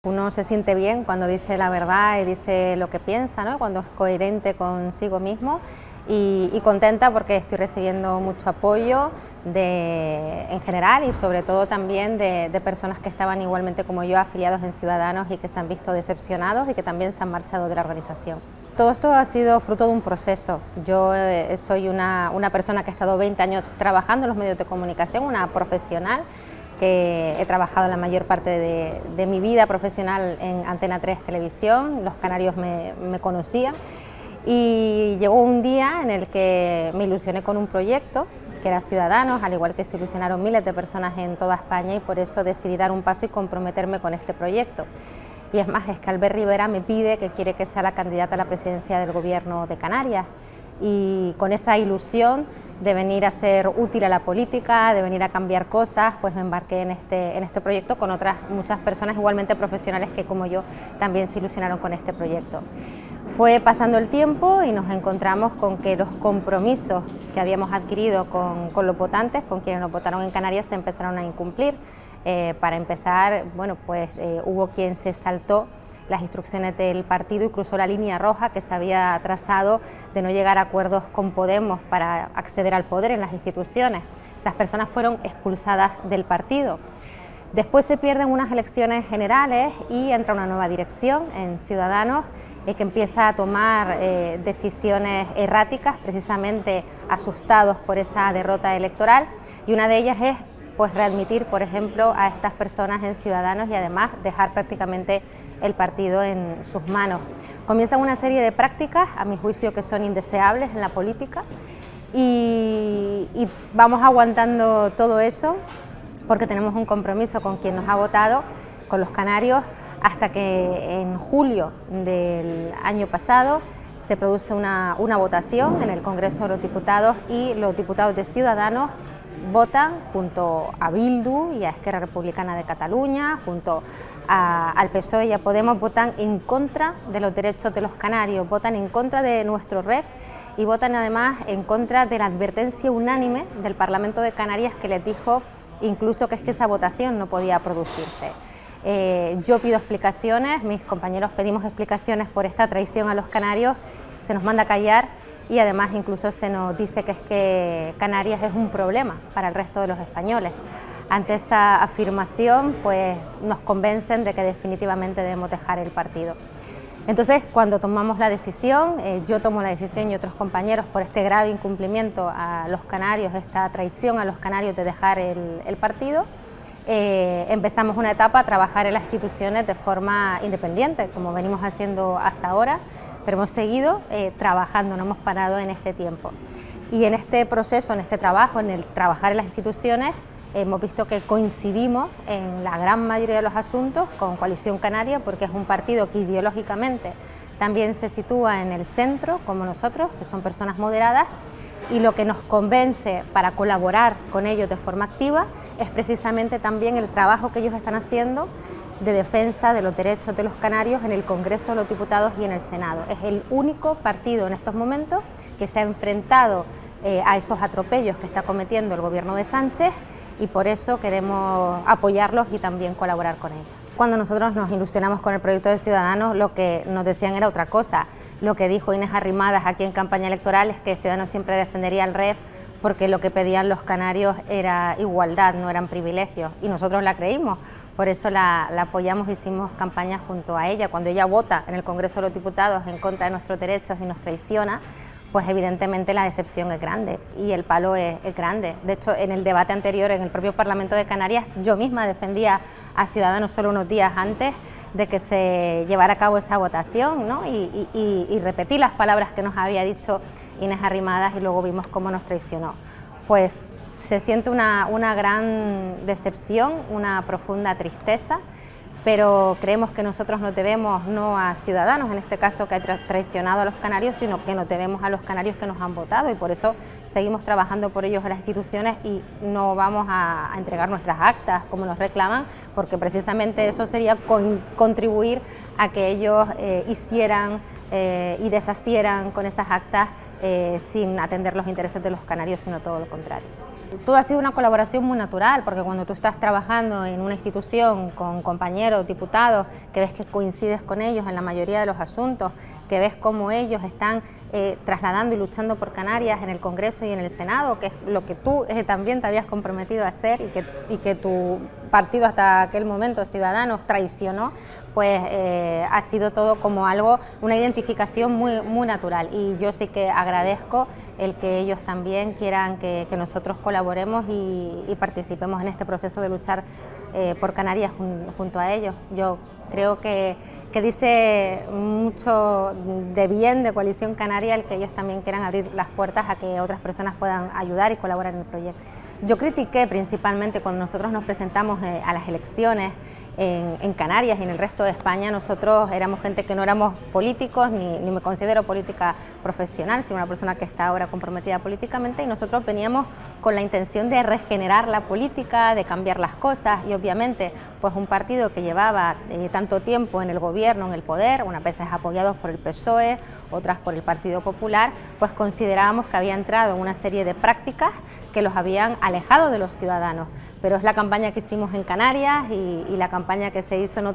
Uno se siente bien cuando dice la verdad y dice lo que piensa, ¿no? Cuando es coherente consigo mismo y contenta porque estoy recibiendo mucho apoyo en general y sobre todo también de personas que estaban igualmente como yo afiliados en Ciudadanos y que se han visto decepcionados y que también se han marchado de la organización. Todo esto ha sido fruto de un proceso. Yo soy una persona que ha estado 20 años trabajando en los medios de comunicación, una profesional que he trabajado la mayor parte de mi vida profesional en Antena 3 Televisión, los canarios me conocían y llegó un día en el que me ilusioné con un proyecto que era Ciudadanos, al igual que se ilusionaron miles de personas en toda España y por eso decidí dar un paso y comprometerme con este proyecto. Y es más, es que Albert Rivera me pide que quiere que sea la candidata a la presidencia del Gobierno de Canarias y con esa ilusión de venir a ser útil a la política, de venir a cambiar cosas, pues me embarqué en este proyecto con otras muchas personas igualmente profesionales que como yo también se ilusionaron con este proyecto. Fue pasando el tiempo y nos encontramos con que los compromisos que habíamos adquirido con los votantes, con quienes nos votaron en Canarias, se empezaron a incumplir. Para empezar, bueno, pues hubo quien se saltó las instrucciones del partido y cruzó la línea roja que se había trazado de no llegar a acuerdos con Podemos para acceder al poder en las instituciones. Esas personas fueron expulsadas del partido. Después se pierden unas elecciones generales y entra una nueva dirección en Ciudadanos que empieza a tomar decisiones erráticas, precisamente asustados por esa derrota electoral, y una de ellas es pues readmitir, por ejemplo, a estas personas en Ciudadanos y además dejar prácticamente el partido en sus manos. Comienzan una serie de prácticas, a mi juicio, que son indeseables en la política y vamos aguantando todo eso porque tenemos un compromiso con quien nos ha votado, con los canarios, hasta que en julio del año pasado se produce una votación en el Congreso de los Diputados y los diputados de Ciudadanos votan junto a Bildu y a Esquerra Republicana de Cataluña, junto al PSOE y a Podemos, votan en contra de los derechos de los canarios, votan en contra de nuestro REF y votan además en contra de la advertencia unánime del Parlamento de Canarias que les dijo incluso que es que esa votación no podía producirse. Yo pido explicaciones, mis compañeros pedimos explicaciones por esta traición a los canarios, se nos manda a callar y además incluso se nos dice que es que Canarias es un problema para el resto de los españoles. Ante esa afirmación, pues nos convencen de que definitivamente debemos dejar el partido. Entonces, cuando tomamos la decisión, yo tomo la decisión y otros compañeros por este grave incumplimiento a los canarios, esta traición a los canarios de dejar el partido, empezamos una etapa a trabajar en las instituciones de forma independiente, como venimos haciendo hasta ahora, pero hemos seguido trabajando, no hemos parado en este tiempo. Y en este proceso, en este trabajo, en el trabajar en las instituciones, hemos visto que coincidimos en la gran mayoría de los asuntos con Coalición Canaria, porque es un partido que ideológicamente también se sitúa en el centro, como nosotros, que son personas moderadas, y lo que nos convence para colaborar con ellos de forma activa es precisamente también el trabajo que ellos están haciendo de defensa de los derechos de los canarios en el Congreso de los Diputados y en el Senado. Es el único partido en estos momentos que se ha enfrentado a esos atropellos que está cometiendo el gobierno de Sánchez y por eso queremos apoyarlos y también colaborar con ellos. Cuando nosotros nos ilusionamos con el proyecto de Ciudadanos, lo que nos decían era otra cosa. Lo que dijo Inés Arrimadas aquí en campaña electoral es que Ciudadanos siempre defendería al REF porque lo que pedían los canarios era igualdad, no eran privilegios, y nosotros la creímos. Por eso la apoyamos, hicimos campaña junto a ella. Cuando ella vota en el Congreso de los Diputados en contra de nuestros derechos y nos traiciona, pues evidentemente la decepción es grande y el palo es grande. De hecho, en el debate anterior, en el propio Parlamento de Canarias, yo misma defendía a Ciudadanos solo unos días antes de que se llevara a cabo esa votación, ¿no? y repetí las palabras que nos había dicho Inés Arrimadas y luego vimos cómo nos traicionó. Pues se siente una gran decepción, una profunda tristeza, pero creemos que nosotros nos debemos no a Ciudadanos, en este caso que ha traicionado a los canarios, sino que nos debemos a los canarios que nos han votado y por eso seguimos trabajando por ellos en las instituciones y no vamos a entregar nuestras actas como nos reclaman, porque precisamente eso sería contribuir a que ellos hicieran y deshacieran con esas actas sin atender los intereses de los canarios, sino todo lo contrario. Todo ha sido una colaboración muy natural, porque cuando tú estás trabajando en una institución con compañeros, diputados, que ves que coincides con ellos en la mayoría de los asuntos, que ves cómo ellos están trasladando y luchando por Canarias en el Congreso y en el Senado, que es lo que tú también te habías comprometido a hacer y que tu partido hasta aquel momento, Ciudadanos, traicionó, pues ha sido todo como algo, una identificación muy natural, y yo sí que agradezco el que ellos también quieran que nosotros colaboremos y participemos en este proceso de luchar por Canarias junto a ellos. Yo creo que dice mucho de bien de Coalición Canaria el que ellos también quieran abrir las puertas a que otras personas puedan ayudar y colaborar en el proyecto. Yo critiqué principalmente cuando nosotros nos presentamos a las elecciones en Canarias y en el resto de España. Nosotros éramos gente que no éramos políticos, ni me considero política profesional, sino una persona que está ahora comprometida políticamente, y nosotros veníamos con la intención de regenerar la política, de cambiar las cosas, y obviamente pues un partido que llevaba tanto tiempo en el gobierno, en el poder, unas veces apoyados por el PSOE, otras por el Partido Popular, pues considerábamos que había entrado en una serie de prácticas que los habían alejado de los ciudadanos. Pero es la campaña que hicimos en Canarias y la campaña que se hizo en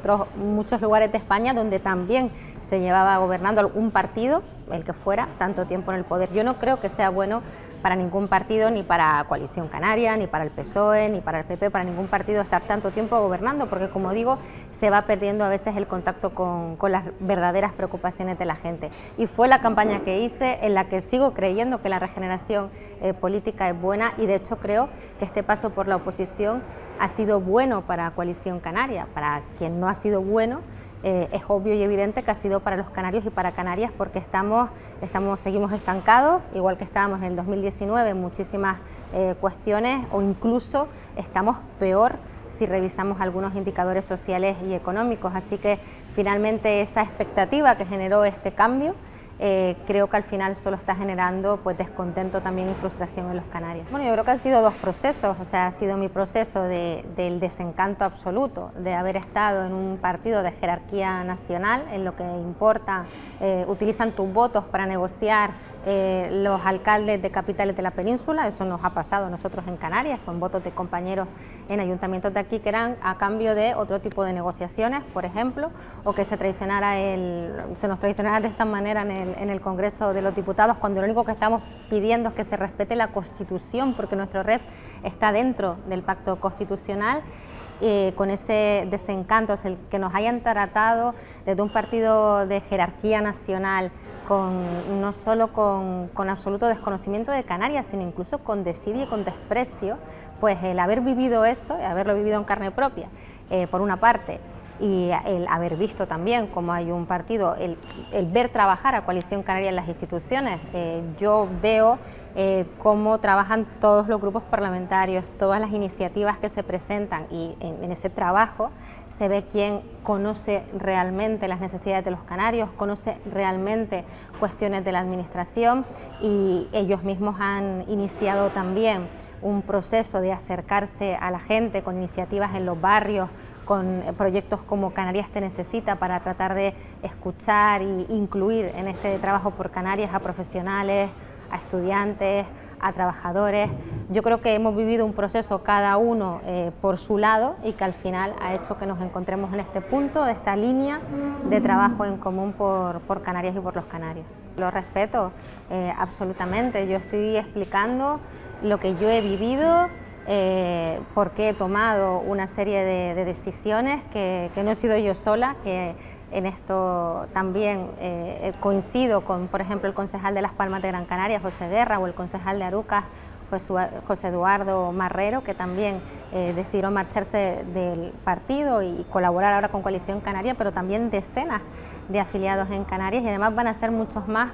muchos lugares de España, donde también se llevaba gobernando un partido, el que fuera, tanto tiempo en el poder. Yo no creo que sea bueno para ningún partido, ni para Coalición Canaria, ni para el PSOE, ni para el PP, para ningún partido estar tanto tiempo gobernando, porque como digo, se va perdiendo a veces el contacto con las verdaderas preocupaciones de la gente. Y fue la campaña que hice, en la que sigo creyendo que la regeneración política es buena, y de hecho creo que este paso por la oposición ha sido bueno para Coalición Canaria. Para quien no ha sido bueno, es obvio y evidente que ha sido para los canarios y para Canarias, porque seguimos estancados, igual que estábamos en el 2019 en muchísimas cuestiones, o incluso estamos peor si revisamos algunos indicadores sociales y económicos. Así que finalmente esa expectativa que generó este cambio, creo que al final solo está generando pues descontento también y frustración en los canarios. Bueno, yo creo que han sido dos procesos. O sea, ha sido mi proceso del desencanto absoluto de haber estado en un partido de jerarquía nacional, en lo que importa, utilizan tus votos para negociar los alcaldes de capitales de la península. Eso nos ha pasado a nosotros en Canarias, con votos de compañeros en ayuntamientos de aquí que eran a cambio de otro tipo de negociaciones, por ejemplo, o que se nos traicionara de esta manera en el Congreso de los Diputados, cuando lo único que estamos pidiendo es que se respete la Constitución, porque nuestro REF está dentro del pacto constitucional. Con ese desencanto, es el que nos hayan tratado desde un partido de jerarquía nacional, no solo con absoluto desconocimiento de Canarias, sino incluso con desidia y con desprecio, pues el haber vivido eso, haberlo vivido en carne propia, por una parte, y el haber visto también cómo hay un partido, el ver trabajar a Coalición Canaria en las instituciones. Yo veo cómo trabajan todos los grupos parlamentarios, todas las iniciativas que se presentan, y en ese trabajo se ve quién conoce realmente las necesidades de los canarios, conoce realmente cuestiones de la administración, y ellos mismos han iniciado también un proceso de acercarse a la gente con iniciativas en los barrios, con proyectos como Canarias te necesita, para tratar de escuchar e incluir en este trabajo por Canarias a profesionales, a estudiantes, a trabajadores. Yo creo que hemos vivido un proceso cada uno por su lado, y que al final ha hecho que nos encontremos en este punto, de esta línea de trabajo en común por Canarias y por los canarios. Lo respeto absolutamente. Yo estoy explicando lo que yo he vivido, porque he tomado una serie de decisiones que no he sido yo sola, que en esto también coincido con, por ejemplo, el concejal de Las Palmas de Gran Canaria, José Guerra, o el concejal de Arucas, José Eduardo Marrero, que también decidió marcharse del partido y colaborar ahora con Coalición Canaria, pero también decenas de afiliados en Canarias, y además van a ser muchos más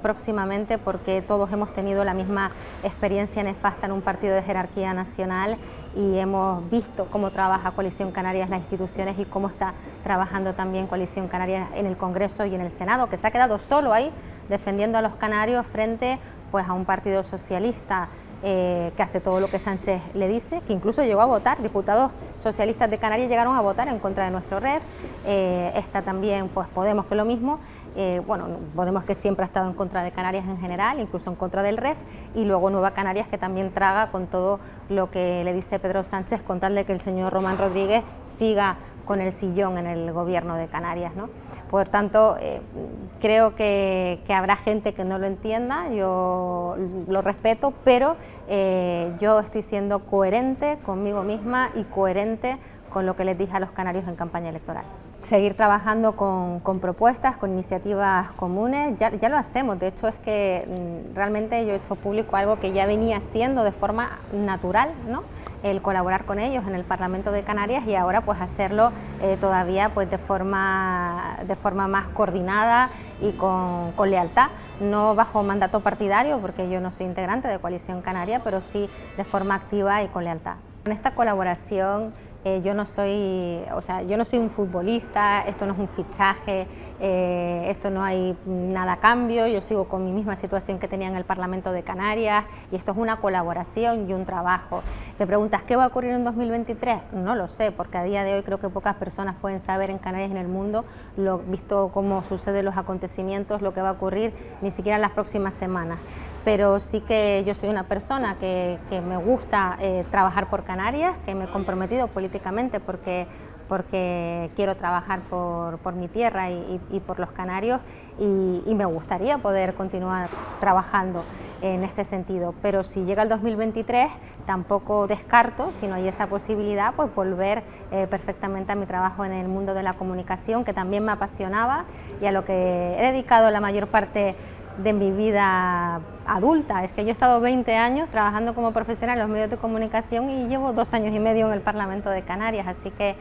próximamente, porque todos hemos tenido la misma experiencia nefasta en un partido de jerarquía nacional, y hemos visto cómo trabaja Coalición Canaria en las instituciones y cómo está trabajando también Coalición Canaria en el Congreso y en el Senado, que se ha quedado solo ahí defendiendo a los canarios frente pues a un partido socialista que hace todo lo que Sánchez le dice, que incluso llegó a votar, diputados socialistas de Canarias llegaron a votar en contra de nuestro REF. Está también pues Podemos, que es lo mismo, bueno, Podemos, que siempre ha estado en contra de Canarias en general, incluso en contra del REF, y luego Nueva Canarias, que también traga con todo lo que le dice Pedro Sánchez, con tal de que el señor Román Rodríguez siga con el sillón en el gobierno de Canarias, ¿no? Por tanto, creo que habrá gente que no lo entienda, yo lo respeto, pero yo estoy siendo coherente conmigo misma y coherente con lo que les dije a los canarios en campaña electoral. Seguir trabajando con propuestas, con iniciativas comunes, ya lo hacemos. De hecho, es que realmente yo he hecho público algo que ya venía haciendo de forma natural, ¿no? El colaborar con ellos en el Parlamento de Canarias, y ahora pues hacerlo todavía pues de forma más coordinada y con lealtad, no bajo mandato partidario, porque yo no soy integrante de Coalición Canaria, pero sí de forma activa y con lealtad. En esta colaboración yo no soy un futbolista, esto no es un fichaje, esto no hay nada a cambio, yo sigo con mi misma situación que tenía en el Parlamento de Canarias, y esto es una colaboración y un trabajo. Me preguntas, ¿qué va a ocurrir en 2023? No lo sé, porque a día de hoy creo que pocas personas pueden saber en Canarias y en el mundo, visto cómo suceden los acontecimientos, lo que va a ocurrir ni siquiera en las próximas semanas. Pero sí que yo soy una persona que me gusta trabajar por Canarias, que me he comprometido políticamente porque quiero trabajar por mi tierra y por los canarios, y me gustaría poder continuar trabajando en este sentido. Pero si llega el 2023, tampoco descarto, si no hay esa posibilidad, pues volver perfectamente a mi trabajo en el mundo de la comunicación, que también me apasionaba y a lo que he dedicado la mayor parte de mi vida adulta. Es que yo he estado 20 años trabajando como profesional en los medios de comunicación y llevo 2 años y medio en el Parlamento de Canarias, así que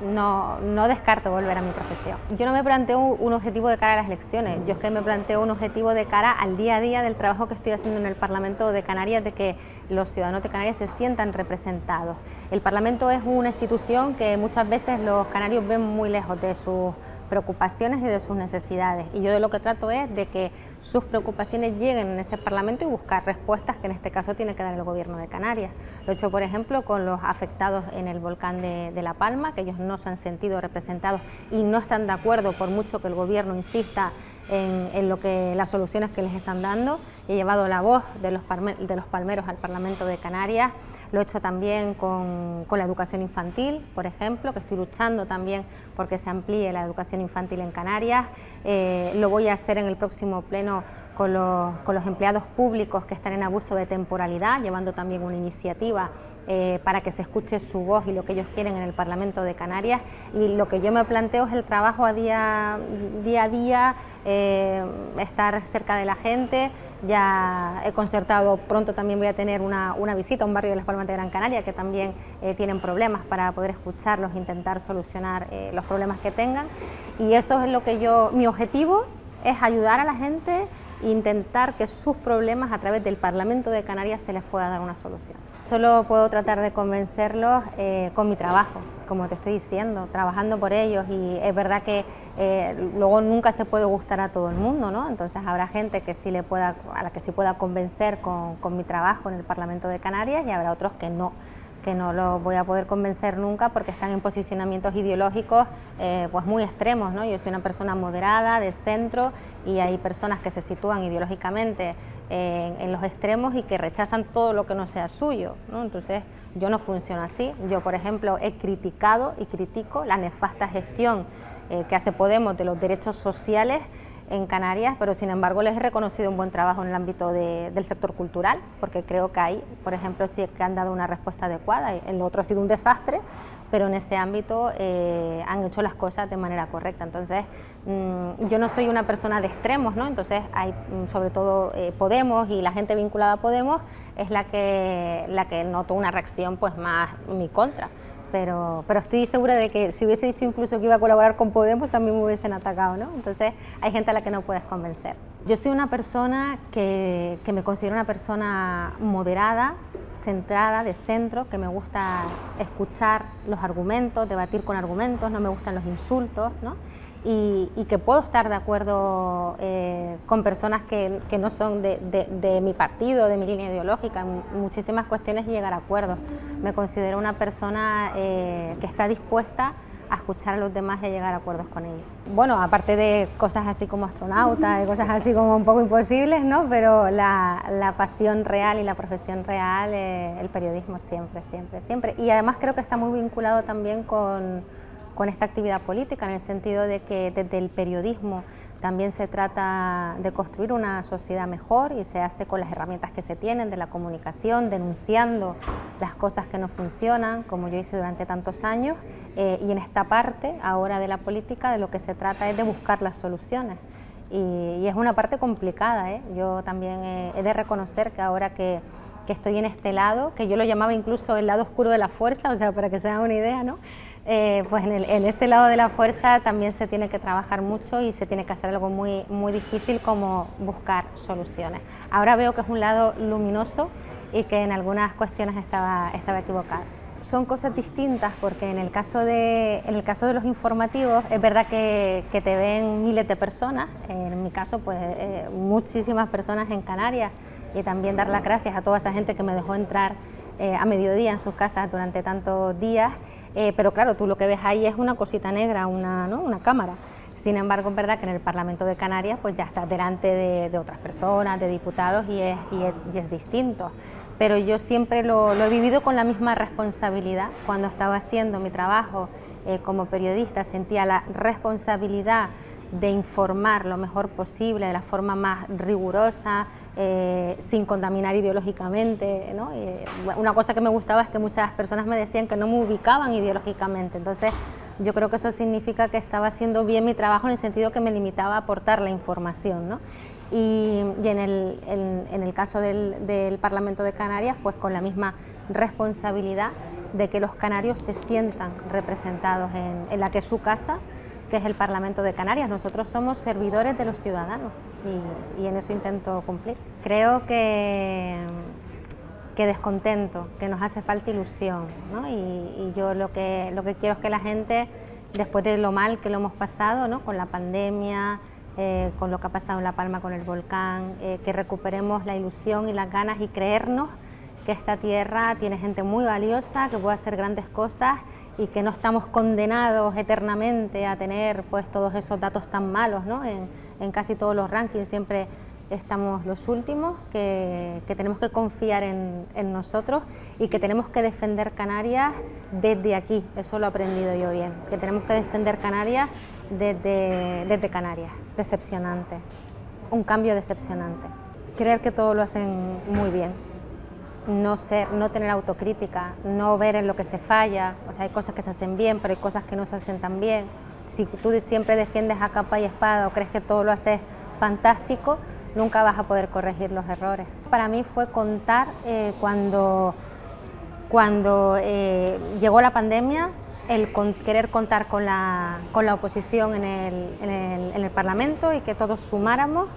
no descarto volver a mi profesión. Yo no me planteo un objetivo de cara a las elecciones, yo es que me planteo un objetivo de cara al día a día del trabajo que estoy haciendo en el Parlamento de Canarias, de que los ciudadanos de Canarias se sientan representados. El Parlamento es una institución que muchas veces los canarios ven muy lejos de sus preocupaciones y de sus necesidades, y yo de lo que trato es de que sus preocupaciones lleguen en ese Parlamento y buscar respuestas que en este caso tiene que dar el Gobierno de Canarias. Lo he hecho, por ejemplo, con los afectados en el volcán de La Palma, que ellos no se han sentido representados y no están de acuerdo por mucho que el Gobierno insista en las soluciones que les están dando. He llevado la voz de los palmeros al Parlamento de Canarias. Lo he hecho también con la educación infantil, por ejemplo, que estoy luchando también porque se amplíe la educación infantil en Canarias. Lo voy a hacer en el próximo pleno con los empleados públicos que están en abuso de temporalidad, llevando también una iniciativa para que se escuche su voz y lo que ellos quieren en el Parlamento de Canarias. Y lo que yo me planteo es el trabajo día a día, estar cerca de la gente. Ya he concertado, pronto también voy a tener una visita a un barrio de Las Palmas de Gran Canaria que también tienen problemas, para poder escucharlos e intentar solucionar los problemas que tengan. Y eso es lo que mi objetivo es ayudar a la gente e intentar que sus problemas a través del Parlamento de Canarias se les pueda dar una solución. Solo puedo tratar de convencerlos con mi trabajo, como te estoy diciendo, trabajando por ellos, y es verdad que luego nunca se puede gustar a todo el mundo, ¿no? Entonces habrá gente a la que sí pueda convencer con mi trabajo en el Parlamento de Canarias, y habrá otros que no los voy a poder convencer nunca, porque están en posicionamientos ideológicos pues muy extremos, ¿no? Yo soy una persona moderada, de centro, y hay personas que se sitúan ideológicamente en los extremos y que rechazan todo lo que no sea suyo, ¿no? Entonces yo no funciono así. Yo, por ejemplo, he criticado y critico la nefasta gestión que hace Podemos de los derechos sociales en Canarias, pero sin embargo les he reconocido un buen trabajo en el ámbito del sector cultural, porque creo que ahí, por ejemplo, sí que han dado una respuesta adecuada. En lo otro ha sido un desastre, pero en ese ámbito han hecho las cosas de manera correcta. Entonces yo no soy una persona de extremos, ¿no? Entonces hay sobre todo Podemos, y la gente vinculada a Podemos es la que noto una reacción pues más en mi contra. Pero estoy segura de que si hubiese dicho incluso que iba a colaborar con Podemos, también me hubiesen atacado, ¿no? Entonces hay gente a la que no puedes convencer. Yo soy una persona que me considero una persona moderada, centrada, de centro, que me gusta escuchar los argumentos, debatir con argumentos, no me gustan los insultos, ¿no? y que puedo estar de acuerdo con personas que no son de mi partido, de mi línea ideológica, en muchísimas cuestiones, y llegar a acuerdos. Me considero una persona que está dispuesta a escuchar a los demás y a llegar a acuerdos con ellos. Bueno, aparte de cosas así como astronauta y cosas así como un poco imposibles, ¿no? Pero la pasión real y la profesión real, el periodismo siempre, siempre, siempre. Y además creo que está muy vinculado también con esta actividad política, en el sentido de que desde el periodismo también se trata de construir una sociedad mejor, y se hace con las herramientas que se tienen de la comunicación, denunciando las cosas que no funcionan, como yo hice durante tantos años, y en esta parte ahora de la política de lo que se trata es de buscar las soluciones. Y es una parte complicada, ¿eh? Yo también he de reconocer que ahora que estoy en este lado, que yo lo llamaba incluso el lado oscuro de la fuerza, o sea, para que se hagan una idea, ¿no? Pues en este lado de la fuerza también se tiene que trabajar mucho y se tiene que hacer algo muy, muy difícil, como buscar soluciones. Ahora veo que es un lado luminoso y que en algunas cuestiones estaba equivocada. Son cosas distintas, porque en el caso de los informativos es verdad que te ven miles de personas, en mi caso pues muchísimas personas en Canarias, y también dar las gracias a toda esa gente que me dejó entrar a mediodía en sus casas durante tantos días, pero claro, tú lo que ves ahí es una cosita negra, ¿no? Una cámara. Sin embargo, es verdad que en el Parlamento de Canarias pues ya estás delante de otras personas, de diputados, y es distinto. Pero yo siempre lo he vivido con la misma responsabilidad. Cuando estaba haciendo mi trabajo como periodista, sentía la responsabilidad de informar lo mejor posible, de la forma más rigurosa, sin contaminar ideológicamente, ¿no? Una cosa que me gustaba es que muchas personas me decían que no me ubicaban ideológicamente, entonces yo creo que eso significa que estaba haciendo bien mi trabajo, en el sentido que me limitaba a aportar la información, ¿no? Y en el caso del Parlamento de Canarias, pues con la misma responsabilidad de que los canarios se sientan representados en la que es su casa, que es el Parlamento de Canarias. Nosotros somos servidores de los ciudadanos y en eso intento cumplir. Creo que descontento, que nos hace falta ilusión, ¿no? Y yo lo que quiero es que la gente, después de lo mal que lo hemos pasado, ¿no? Con la pandemia, con lo que ha pasado en La Palma con el volcán, que recuperemos la ilusión y las ganas, y creernos que esta tierra tiene gente muy valiosa, que puede hacer grandes cosas, y que no estamos condenados eternamente a tener pues todos esos datos tan malos, ¿no? En casi todos los rankings siempre estamos los últimos, que tenemos que confiar en nosotros, y que tenemos que defender Canarias desde aquí. Eso lo he aprendido yo bien, que tenemos que defender Canarias desde Canarias. Decepcionante, un cambio decepcionante. Creer que todo lo hacen muy bien. No tener autocrítica, no ver en lo que se falla. O sea, hay cosas que se hacen bien, pero hay cosas que no se hacen tan bien. Si tú siempre defiendes a capa y espada, o crees que todo lo haces fantástico, nunca vas a poder corregir los errores. Para mí fue contar cuando llegó la pandemia, querer contar con la oposición en el Parlamento, y que todos sumáramos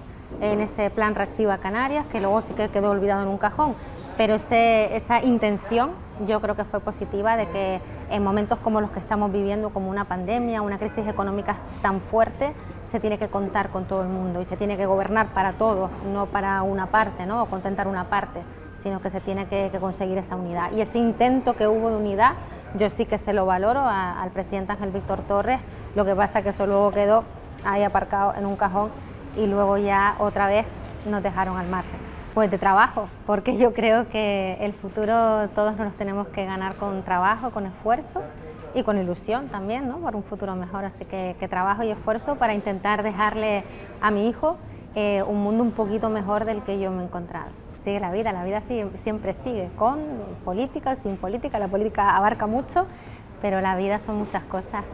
en ese plan Reactiva Canarias, que luego sí que quedó olvidado en un cajón. Pero esa intención yo creo que fue positiva, de que en momentos como los que estamos viviendo, como una pandemia, una crisis económica tan fuerte, se tiene que contar con todo el mundo, y se tiene que gobernar para todos, no para una parte, ¿no? O contentar una parte, sino que se tiene que conseguir esa unidad. Y ese intento que hubo de unidad, yo sí que se lo valoro al presidente Ángel Víctor Torres. Lo que pasa es que eso luego quedó ahí aparcado en un cajón, y luego ya otra vez nos dejaron al margen. Pues de trabajo, porque yo creo que el futuro todos nos los tenemos que ganar con trabajo, con esfuerzo y con ilusión también, ¿no? Por un futuro mejor. Así que trabajo y esfuerzo para intentar dejarle a mi hijo un mundo un poquito mejor del que yo me he encontrado. Sigue la vida siempre sigue, con política o sin política. La política abarca mucho, pero la vida son muchas cosas.